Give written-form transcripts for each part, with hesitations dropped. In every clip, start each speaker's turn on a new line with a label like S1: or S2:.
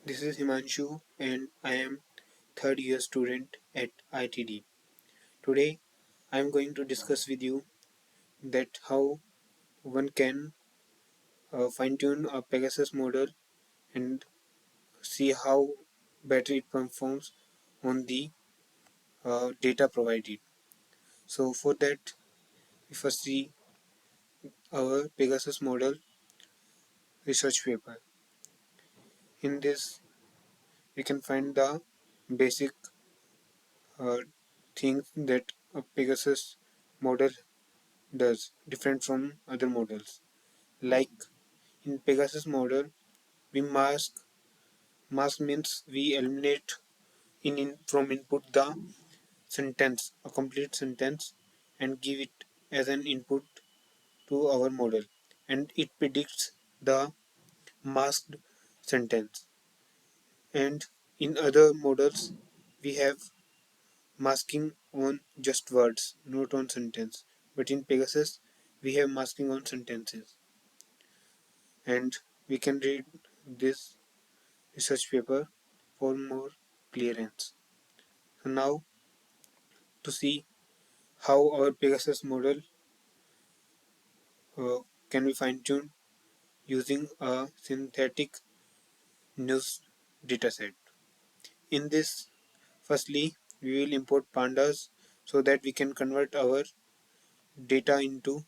S1: This is Himanshu and I am third year student at ITD. Today I am going to discuss with you that how one can fine-tune a Pegasus model and see how better it performs on the data provided. So for that we first see our Pegasus model research paper. In this we can find the basic uh, things that a Pegasus model does different from other models. Like in Pegasus model, we mask means we eliminate from input the sentence, a complete sentence, and give it as an input to our model, and it predicts the masked sentence. And in other models, we have masking on just words, not on sentence. But in Pegasus, we have masking on sentences, and we can read this research paper for more clearance. So now to see how our Pegasus model uh, can be fine-tuned using a synthetic news dataset. In this, firstly, we will import pandas so that we can convert our data into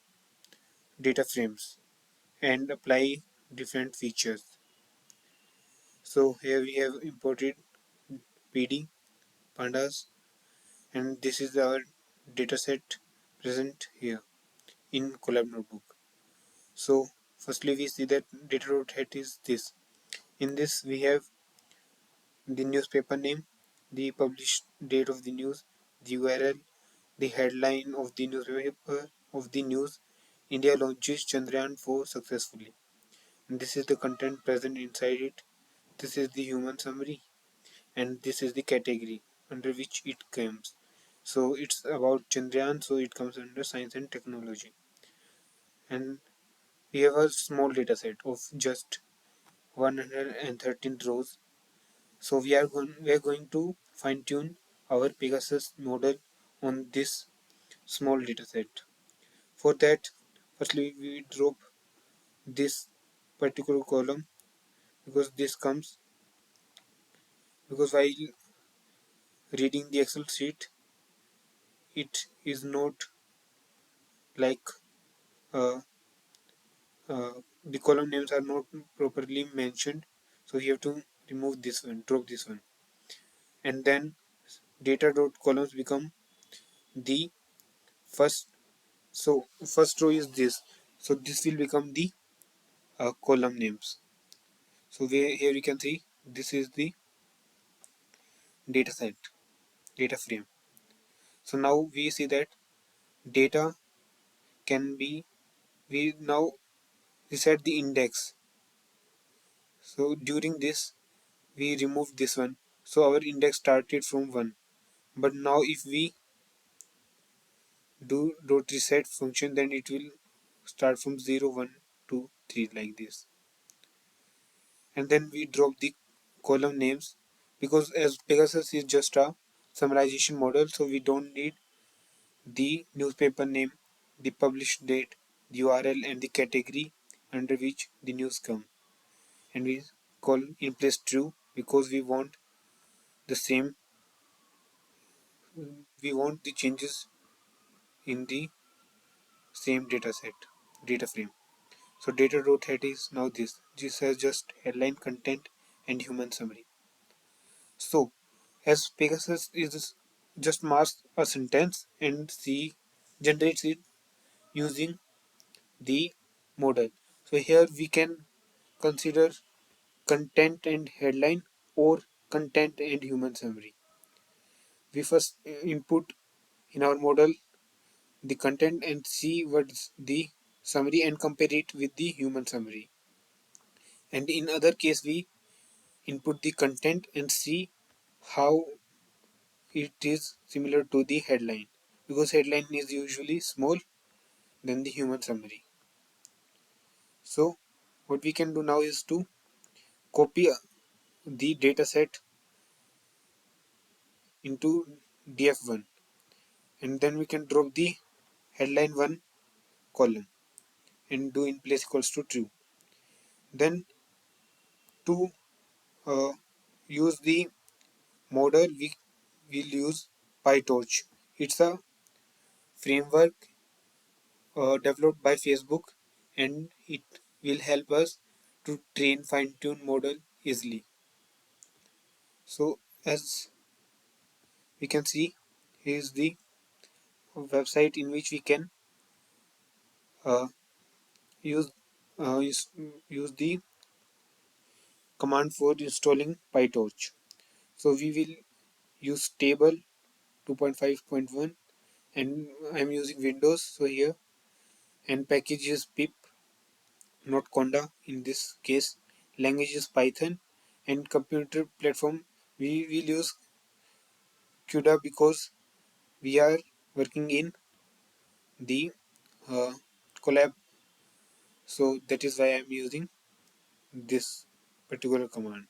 S1: data frames and apply different features. So here we have imported PD pandas, and this is our dataset present here in Collab Notebook. So firstly we see that data.head is this. In this we have the newspaper name, the published date of the news, the URL, the headline of the newspaper of the news. India launches Chandrayaan 4 successfully. And this is the content present inside it. This is the human summary, and this is the category under which it comes. So it's about Chandrayaan, so it comes under science and technology. And we have a small data set of just 113 rows. So we are going to fine tune our Pegasus model on this small dataset. For that, firstly we drop this particular column because this comes because while reading the Excel sheet, it is not like uh, the column names are not properly mentioned. So you have to remove this one, drop this one, and then data dot columns become the first. So first row is this. So this will become the column names. So here we can see this is the data set, data frame. So now we see that data can be, we now reset the index. So during this we remove this one. So our index started from 1. But now if we do dot reset function, then it will start from 0, 1, 2, 3 like this. And then we drop the column names because as Pegasus is just a summarization model, so we don't need the newspaper name, the published date, the URL, and the category under which the news come. And we call in place true because the same we want the changes in the same data set, data frame. So data.head is now this. This has just headline, content, and human summary. So as Pegasus is just masks a sentence and C generates it using the model. So here we can consider content and headline or content and human summary. We first input in our model the content and see what's the summary and compare it with the human summary. And in other case we input the content and see how it is similar to the headline because headline is usually small than the human summary. So what we can do now is to copy the dataset into df1, and then we can drop the headline 1 column and do in place equals to true. Then to uh, use the model, we will use PyTorch. It's a framework developed by Facebook, and it will help us to train fine-tune model easily. So as we can see, here is the website in which we can uh, use, use use the command for installing PyTorch. So we will use table 2.5.1, and I'm using Windows. So here, and package is pip, not conda in this case. Language is Python, and computer platform we will use CUDA because we are working in the uh, collab. So that is why I'm using this particular command.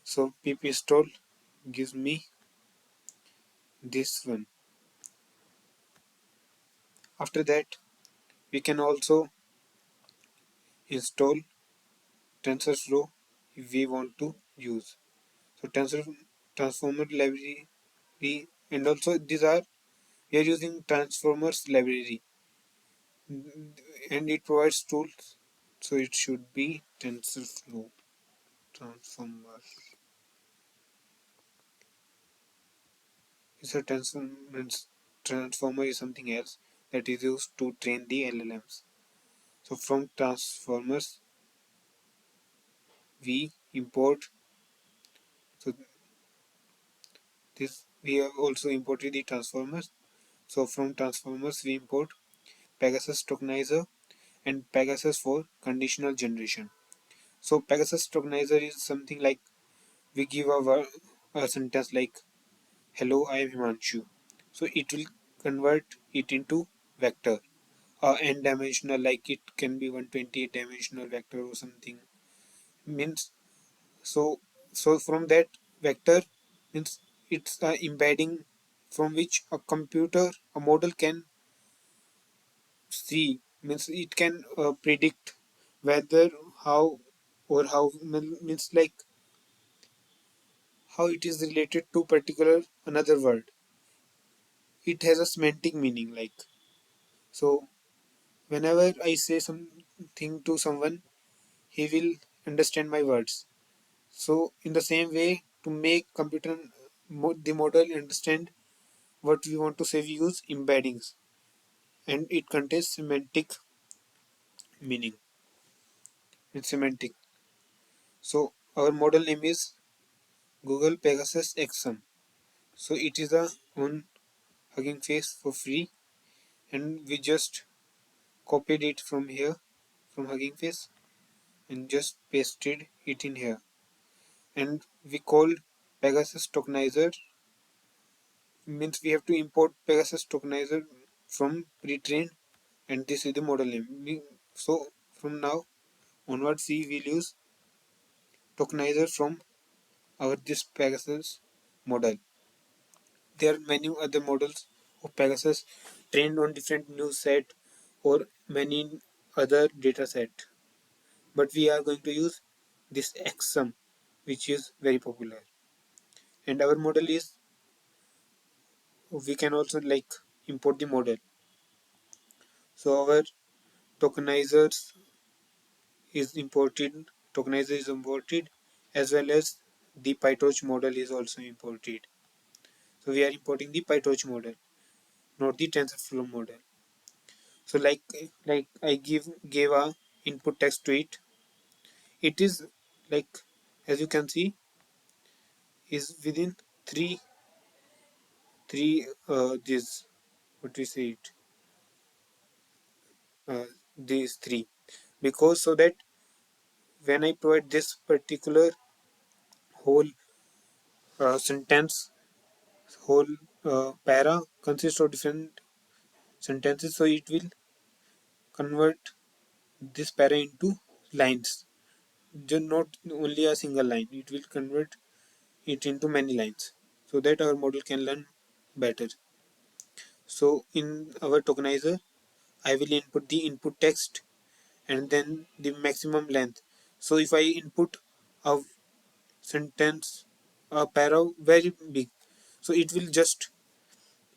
S1: So pip install gives me this one. After that, we can also install TensorFlow if we want to use. So tensor transformer library, and also these are we are using transformers library, and it provides tools. So it should be TensorFlow transformers. It's a transformer is something else that is used to train the LLMs. So from transformers we import. So this we have also imported the transformers. So from transformers we import Pegasus tokenizer and Pegasus for conditional generation. So Pegasus tokenizer is something like we give a sentence like hello, I am Himanshu. So it will convert it into vector, n dimensional, like it can be 128 dimensional vector or something. Means so from that vector means it's embedding from which a model can see, means it can predict whether how or how means like how it is related to particular another word. It has a semantic meaning, like so whenever I say something to someone, he will understand my words. So in the same way, to make computer the model understand what we want to say, we use embeddings, and it contains semantic meaning. It's semantic. So our model name is Google Pegasus XM. So it is a on Hugging Face for free, and we just copied it from here from Hugging Face and just pasted it in here. And we called Pegasus tokenizer, means we have to import Pegasus tokenizer from pre-trained, and this is the model name. So from now onwards we will use tokenizer from our this Pegasus model. There are many other models of Pegasus trained on different news set or many other data set, but we are going to use this XM, which is very popular. And our model is, we can also like import the model. So our tokenizers tokenizer is imported, as well as the PyTorch model is also imported. So we are importing the PyTorch model, not the TensorFlow model. So like I gave a input text to it. It is like, as you can see, is within three this, what we say it, these three, because so that when I provide this particular whole sentence, whole para consists of different sentences, so it will convert this para into lines. just not only a single line, it will convert it into many lines so that our model can learn better. So in our tokenizer, I will input the input text and then the maximum length. So if I input a sentence, a para very big, so it will just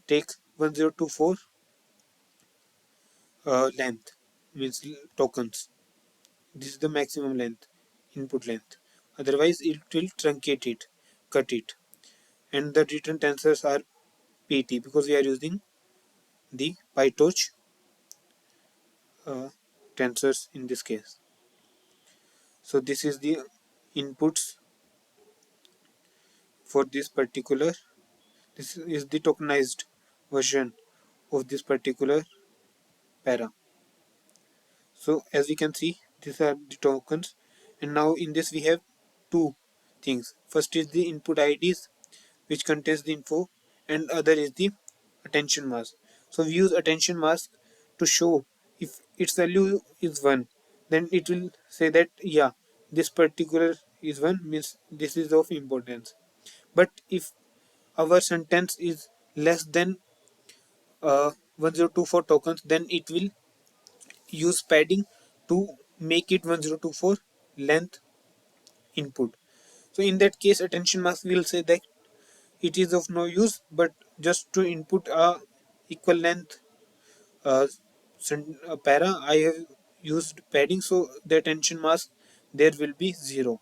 S1: take 1024 length, means tokens. This is the maximum length, input length. Otherwise, it will truncate it, cut it. And the return tensors are PT because we are using the PyTorch uh, tensors in this case. So this is the inputs for this particular. This is the tokenized version of this particular para. So as we can see, these are the tokens, and now in this we have two things. First is the input IDs, which contains the info, and other is the attention mask. So we use attention mask to show if its value is 1, then it will say that yeah, this particular is 1, means this is of importance. But if our sentence is less than 1024 tokens, then it will use padding to make it 1024 length input. So in that case, attention mask will say that it is of no use, but just to input a equal length uh, para, I have used padding, so the attention mask there will be 0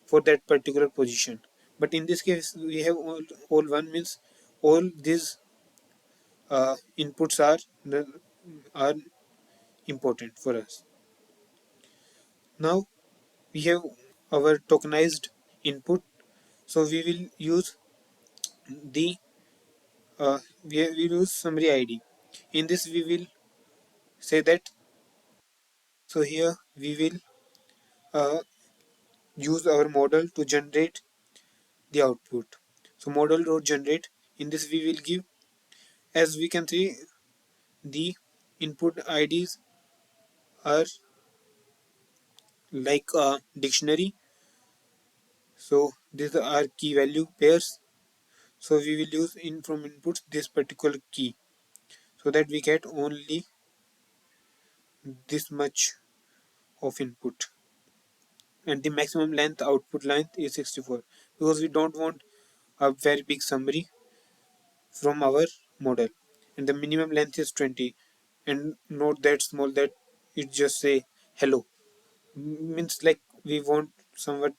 S1: for that particular position. But in this case, we have all one, means all these inputs are important for us. Now we have our tokenized input, so we will use the we use summary ID. In this we will say that, so here we will uh, use our model to generate the output. So model dot generate, in this we will give, as we can see, the input IDs are like a dictionary, so these are key value pairs. So we will use in from inputs this particular key so that we get only this much of input, and the maximum length output length is 64 because we don't want a very big summary from our model, and the minimum length is 20, and not that small that it just say hello. Means like we want somewhat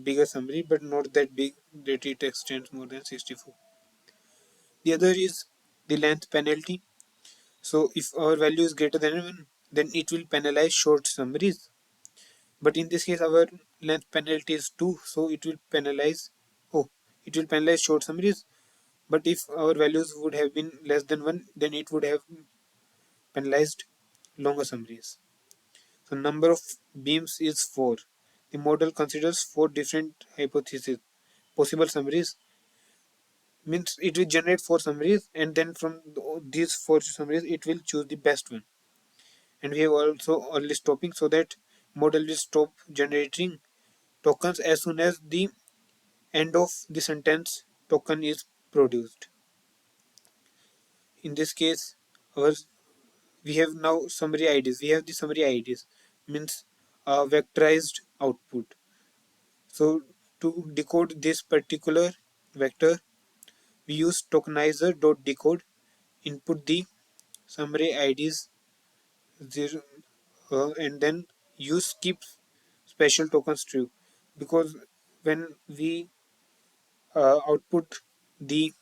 S1: bigger summary but not that big that it extends more than 64. The other is the length penalty. So if our value is greater than 1, then it will penalize short summaries. But in this case, our length penalty is 2, so it will penalize short summaries. But if our values would have been less than 1, then it would have penalized longer summaries. So number of beams is 4. The model considers 4 different hypotheses, possible summaries. Means it will generate 4 summaries, and then from these 4 summaries, it will choose the best one. And we have also early stopping, so that model will stop generating tokens as soon as the end of the sentence token is produced. In this case, our we have now summary IDs. We have the summary IDs, means vectorized output. So to decode this particular vector, we use tokenizer.decode, input the summary IDs 0, and then use keep special tokens true, because when we output the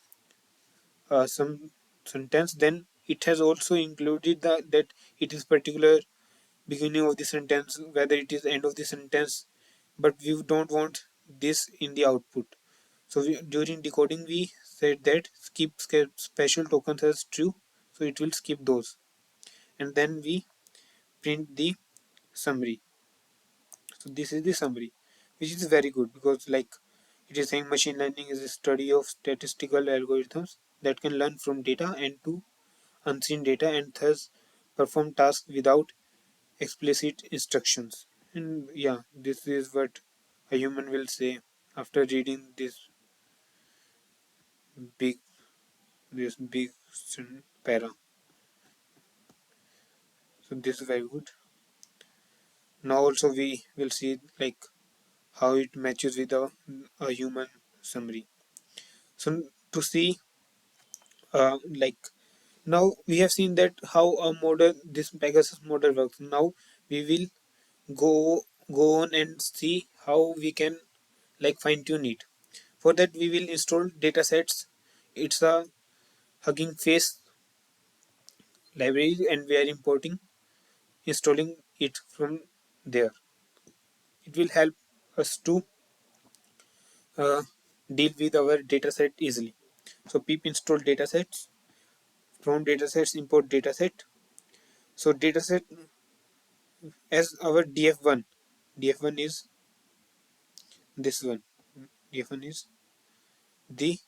S1: some sentence, then it has also included that it is particular beginning of the sentence, whether it is end of the sentence, but we don't want this in the output. So during decoding we said that skip special tokens as true, so it will skip those, and then we print the summary. So this is the summary, which is very good because like it is saying machine learning is a study of statistical algorithms that can learn from data and to unseen data and thus perform tasks without explicit instructions. And yeah, this is what a human will say after reading big big para. So this is very good. Now also we will see like how it matches with a human summary. So to see like now we have seen that how a model this Pegasus model works. Now we will go go on and see how we can like fine tune it. For that we will install datasets. It's a Hugging Face library and we are importing installing it from there. It will help us to uh, deal with our dataset easily. So pip install datasets. From datasets import dataset. So dataset as our df1. Df1 is this one. Df1 is the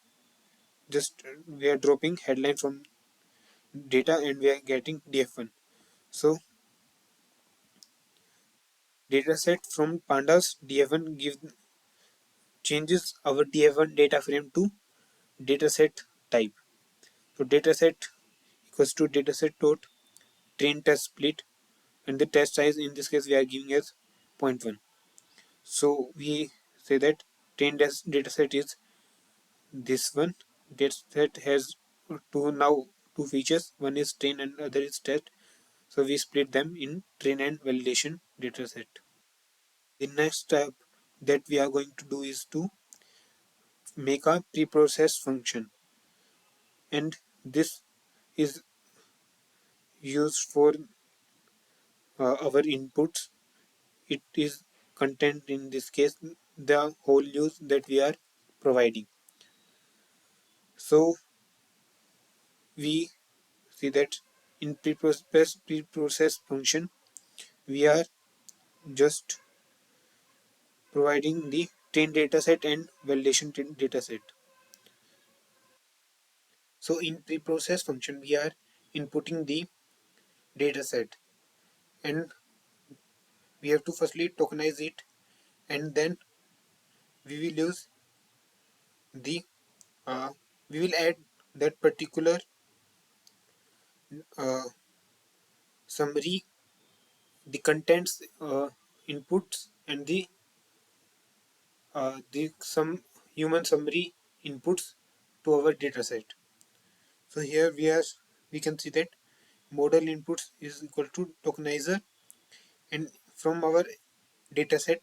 S1: just we are dropping headline from data and we are getting df1. So dataset from pandas df1 gives changes our df1 data frame to dataset type. So dataset equals to dataset dot train test split, and the test size in this case we are giving as zero point 0.1. So we say that train dataset is this one. Dataset has two features. One is train and other is test. So we split them in train and validation dataset. The next step that we are going to do is to make a preprocess function, and this is used for our inputs. It is content in this case the whole use that we are providing. So we see that in preprocess function we are just providing the train dataset and validation dataset. So in preprocess function we are inputting the dataset, and we have to firstly tokenize it, and then we will use the uh, we will add that particular uh, summary, the contents inputs and the some human summary inputs to our dataset. So here we can see that model inputs is equal to tokenizer, and from our dataset,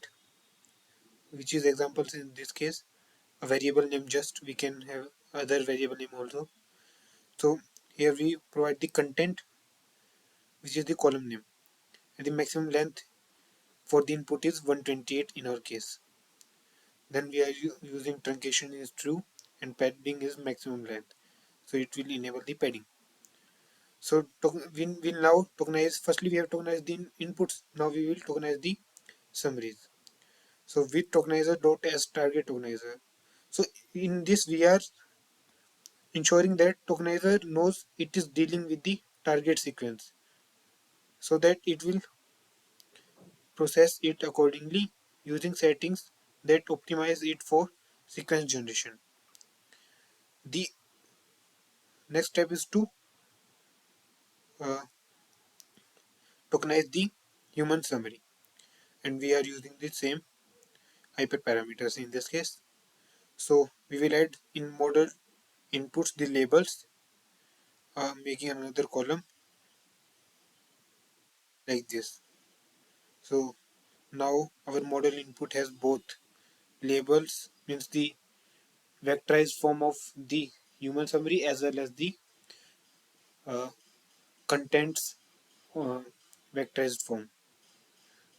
S1: which is examples in this case, a variable name, just we can have other variable name also. So here we provide the content, which is the column name, and the maximum length for the input is 128 in our case. Then we are using truncation is true and padding is maximum length, so it will enable the padding. So we will now tokenize. Firstly we have tokenized the inputs, now we will tokenize the summaries. So with tokenizer dot as target tokenizer. So in this we are ensuring that tokenizer knows it is dealing with the target sequence, so that it will process it accordingly using settings that optimize it for sequence generation. The next step is to uh, tokenize the human summary, and we are using the same hyperparameters in this case. So we will add in model inputs the labels, making another column like this. So now our model input has both labels, means the vectorized form of the human summary, as well as the uh, contents uh, vectorized form.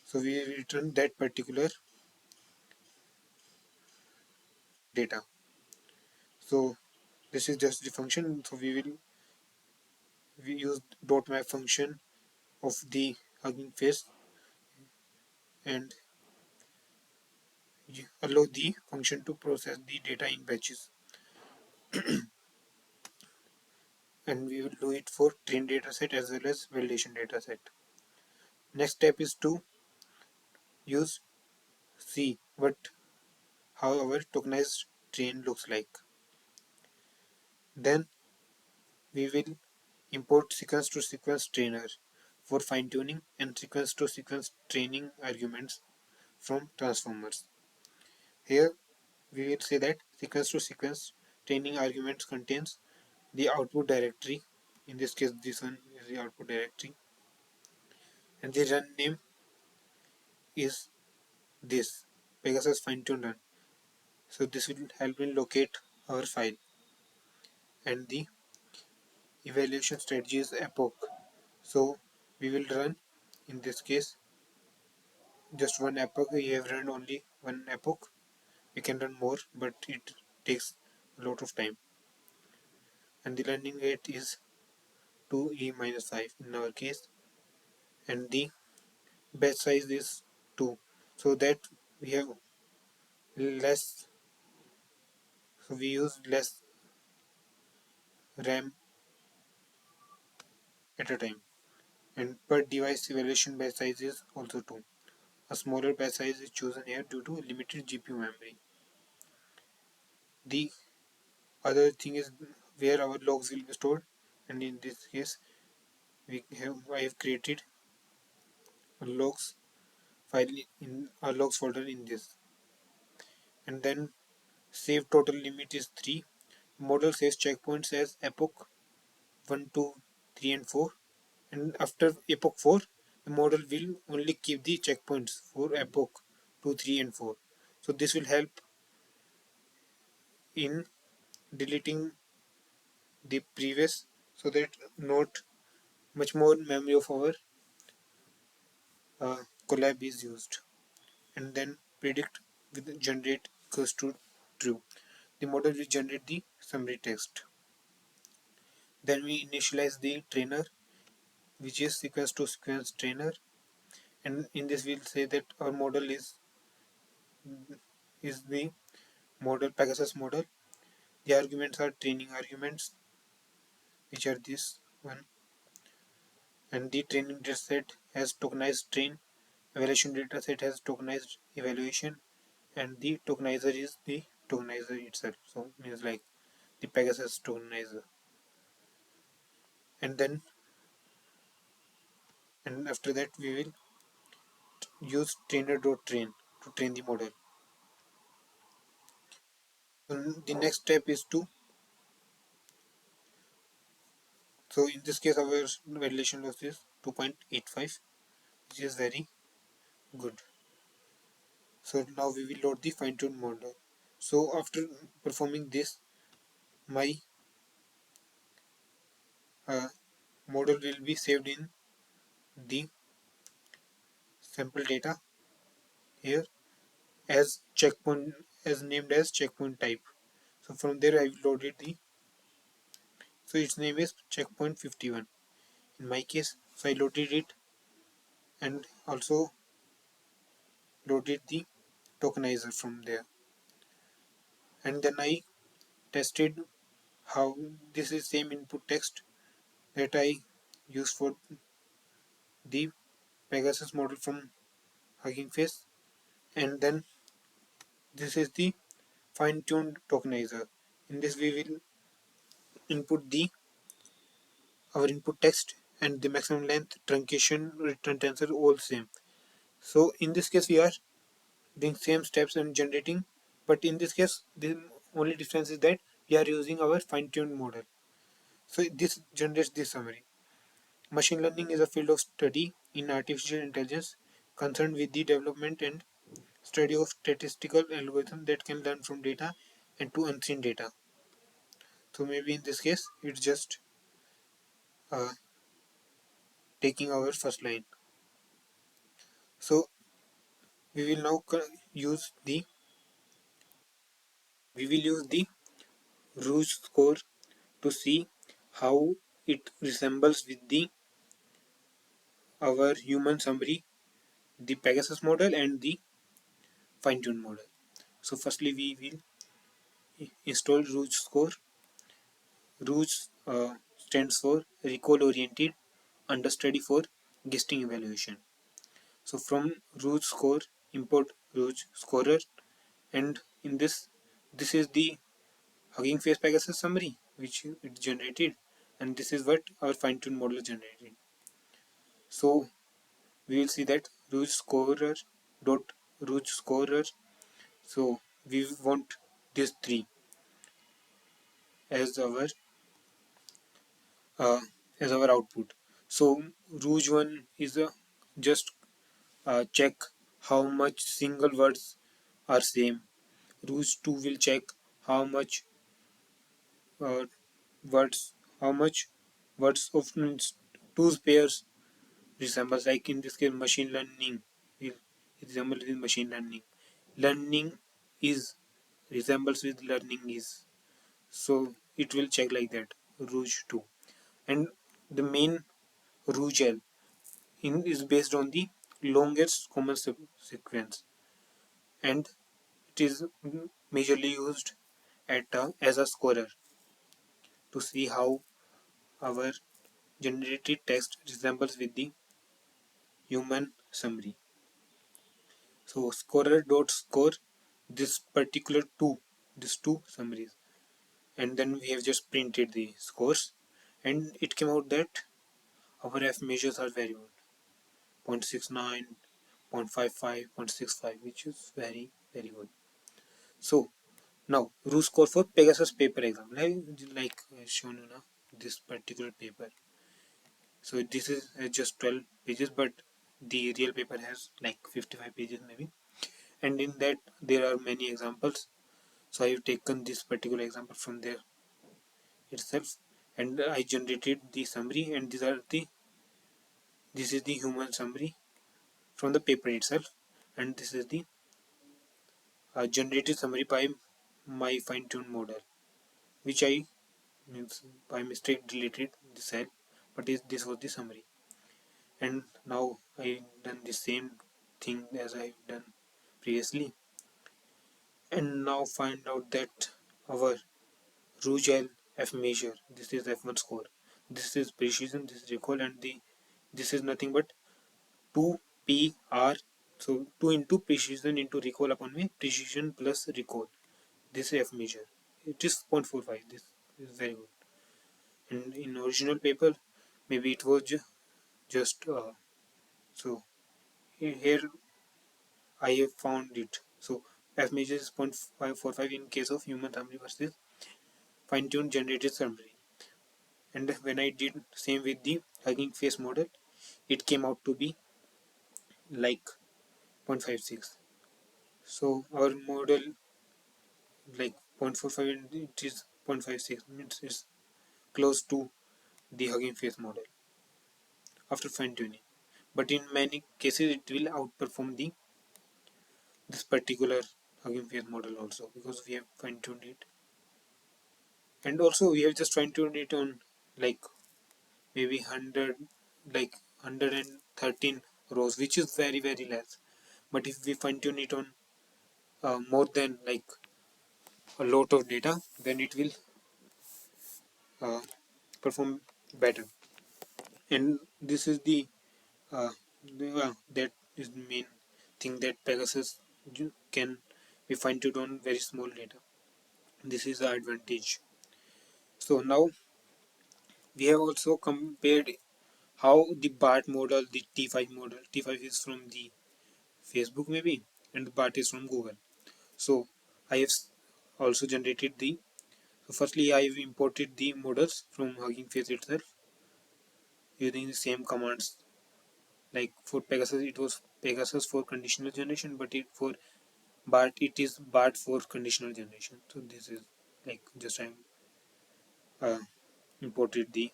S1: So we return that particular data. So this is just the function. So we use dot map function of the Hugging Face and allow the function to process the data in batches, and we will do it for train dataset as well as validation dataset. Next step is to use see what how our tokenized train looks like. Then we will import sequence to sequence trainer for fine tuning and sequence to sequence training arguments from transformers. Here we will say that sequence to sequence training arguments contains the output directory. In this case, this one is the output directory, and the run name is this Pegasus fine tune run. So this will help me locate our file, and the evaluation strategy is epoch. So we will run in this case just one epoch. We have run only one epoch. We can run more, but it takes a lot of time. And the learning rate is 2e minus 5 in our case, and the batch size is 2, so that we have less, so we use less RAM at a time. And per device evaluation batch size is also 2. A smaller batch size is chosen here due to limited GPU memory. The other thing is where our logs will be stored, and in this case I have created a logs file in a logs folder in this, and then save total limit is 3. Model saves checkpoints as epoch 1, 2, 3 and 4, and after epoch 4 the model will only keep the checkpoints for epoch 2, 3 and 4. So this will help in deleting the previous, so that not much more memory of our collab is used. And then predict with generate equals to true. The model will generate the summary text. Then we initialize the trainer, which is sequence to sequence trainer, and in this we'll say that our model is the model Pegasus model. The arguments are training arguments, which are this one, and the training dataset has tokenized train, evaluation dataset has tokenized evaluation, and the tokenizer is the tokenizer itself. So means like the Pegasus tokenizer. And then and after that we will use trainer.train to train the model. And the next step is to, so in this case our validation loss is 2.85, which is very good. So now we will load the fine-tuned model. So after performing this, my uh, model will be saved in the sample data here as checkpoint, as named as checkpoint type. So from there I will loaded the, so its name is checkpoint 51 in my case. So I loaded it and also loaded the tokenizer from there, and then I tested how this is same input text that I use for the Pegasus model from Hugging Face, and then this is the fine-tuned tokenizer. In this we will input the our input text and the maximum length, truncation, return tensor all same. So in this case we are doing same steps and generating, but in this case the only difference is that we are using our fine-tuned model. So this generates this summary. Machine learning is a field of study in artificial intelligence concerned with the development and study of statistical algorithms that can learn from data and to unseen data. So maybe in this case it's just uh, taking our first line. So we will now use the we will use the Rouge score to see how it resembles with the our human summary, the Pegasus model and the fine-tuned model. So firstly we will install Rouge score. Rouge stands for recall oriented understudy for guessing evaluation. So from Rouge score import Rouge Scorer, and in this is the Hugging Face Pegasus summary which it generated, and this is what our fine-tuned model generated. So we will see that Rouge Scorer dot Rouge Scorer. So we want these three as our uh, output. So Rouge one is just check how much single words are same. Rouge 2 will check how much uh, words how much words of two pairs resembles. Like in this case, machine learning will resemble with machine learning. Learning is resembles with learning is. So it will check like that. Rouge 2, and the main Rouge L is based on the longest common sequence, and it is majorly used as a scorer to see how our generated text resembles with the human summary. So scorer dot score this particular these two summaries, and then we have just printed the scores, and it came out that our F measures are very good. 0.69, 0.55, 0.65, which is very good. So now root score for Pegasus paper exam, like shown in this particular paper. So this is just 12 pages, but the real paper has like 55 pages maybe, and in that there are many examples. So I have taken this particular example from there itself, and I generated the summary, and this is the human summary from the paper itself, and this is the generated summary by my fine-tuned model, which I means by mistake deleted the cell, but this was the summary. And now I done the same thing as I've done previously, and now find out that our Rouge F measure, this is F1 score, this is precision, this is recall, and this is nothing but 2PR. So 2 into precision into recall upon me, precision plus recall. This is F measure. It is 0.45. This is very good. And in original paper, maybe it was just so here I have found it. So F measure is 0.545 in case of human summary versus fine-tuned generated summary. And when I did same with the Hugging Face model, it came out to be like 0.56. So our model like 0.45 and it is 0.56, means it's close to the Hugging Face model after fine-tuning. But in many cases it will outperform the this particular Hugging Face model also, because we have fine-tuned it. And also we have just fine-tuned it on like maybe 100, like 113 rows, which is very less. But if we fine-tune it on more than like a lot of data, then it will uh, perform better. And this is uh, that is the main thing, that Pegasus can be fine-tuned on very small data. This is the advantage. So now we have also compared how the Bart model, the T5 model, T5 is from the Facebook maybe, and the Bart is from Google. So I have also generated so firstly I have imported the models from Hugging Face itself using the same commands. Like for Pegasus, it was Pegasus for conditional generation, but for Bart, it is Bart for conditional generation. So this is like just I uh, imported the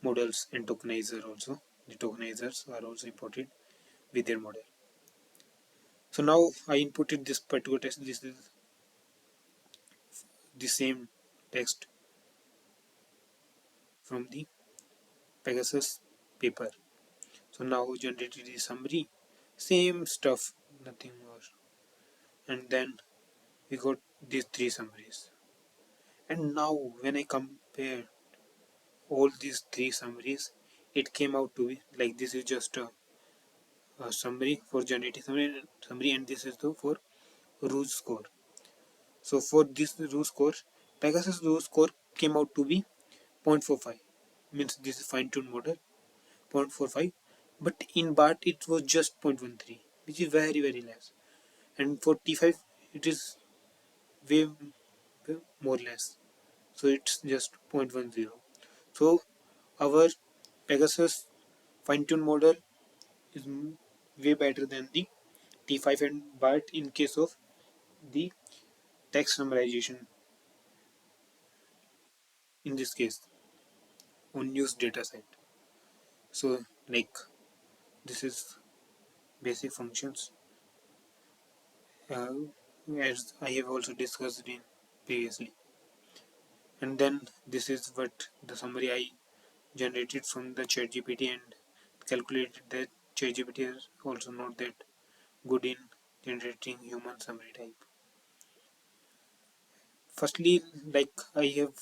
S1: models and tokenizer also. The tokenizers are also imported with their model. So now I inputted this particular text. This is the same text from the Pegasus paper. So now generated the summary, same stuff, nothing more. And then we got these three summaries. And now when I compare all these three summaries, it came out to be like this is just summary for generating summary, and this is the for ruse score. So for this ruse score, Pegasus ruse score came out to be 0.45, means this is fine-tuned model 0.45, but in Bart it was just 0.13, which is very very less, and for T5 it is way, way more less, so it's just 0.10. So our Pegasus fine-tuned model is way better than the T5 and Bart in case of the text summarization, in this case on news dataset. So like this is basic functions, uh, as I have also discussed in previously. And then this is what the summary I generated from the ChatGPT, and calculated that ChatGPT is also not that good in generating human summary type. Firstly, like I have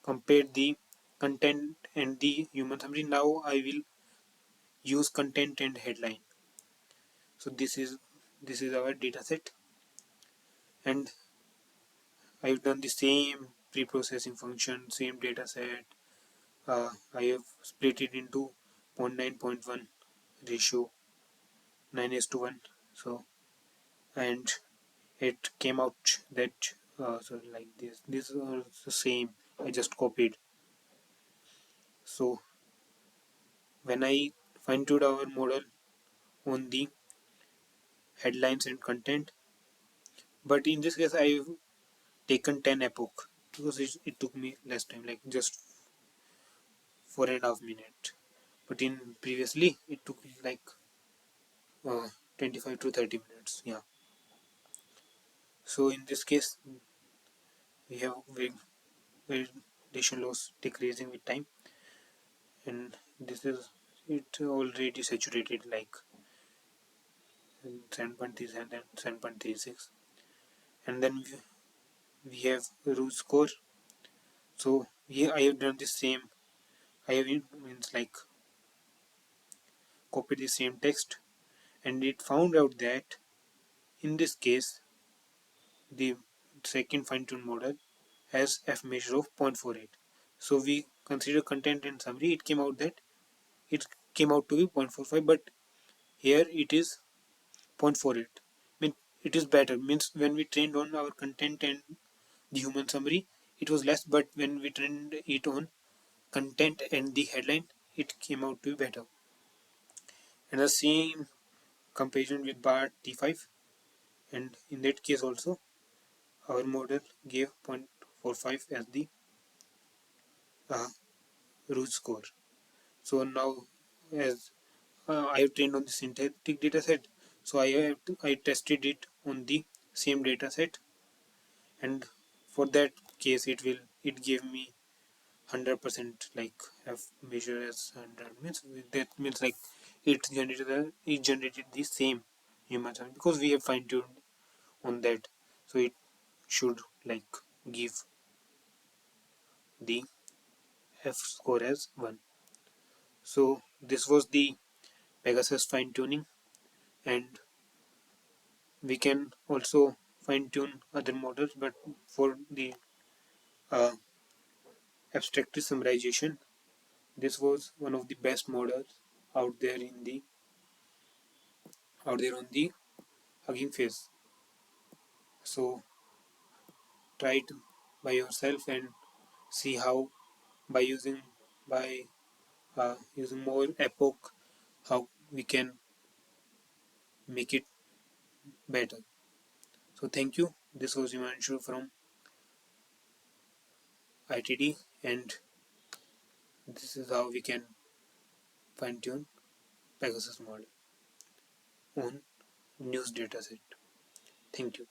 S1: compared the content and the human summary. Now I will use content and headline. So this is our data set, and I've done the same pre-processing function, same data set. I have split it into 0.9.1 ratio, 9 is to 1. So, and it came out that, so like this is the same, I just copied. So when I fine tuned our model on the headlines and content, but in this case I've taken 10 epoch, because it took me less time, like just 4.5 minutes, but in previously it took like 25 to 30 minutes. Yeah. So in this case we have variation loss decreasing with time, and this is it already saturated like 7.37 and 7.36, and then we have root score. So here I have done the same. I have means like copied the same text, and it found out that in this case the second fine-tuned model has f measure of 0.48. So we consider content and summary. It came out to be 0.45, but here it is 0.48. Mean it is better. Means when we trained on our content and the human summary, it was less, but when we trained it on content and the headline, it came out to be better. And the same comparison with Bart T5, and in that case also our model gave 0.45 as the uh, root score. So now, as I have trained on the synthetic dataset, so I tested it on the same dataset, and for that case it gave me 100%, like have measure as 100, means that means like it generated the same human sound, because we have fine tuned on that, so it should like give the f score as 1. So this was the Pegasus fine tuning, and we can also fine tune other models, but for the uh, abstractive summarization, this was one of the best models out there out there on the Hugging Face. So try it by yourself and see how by by using more epoch, how we can make it better. So thank you. This was Imanshu from ITD, and this is how we can fine tune Pegasus model on news dataset. Thank you.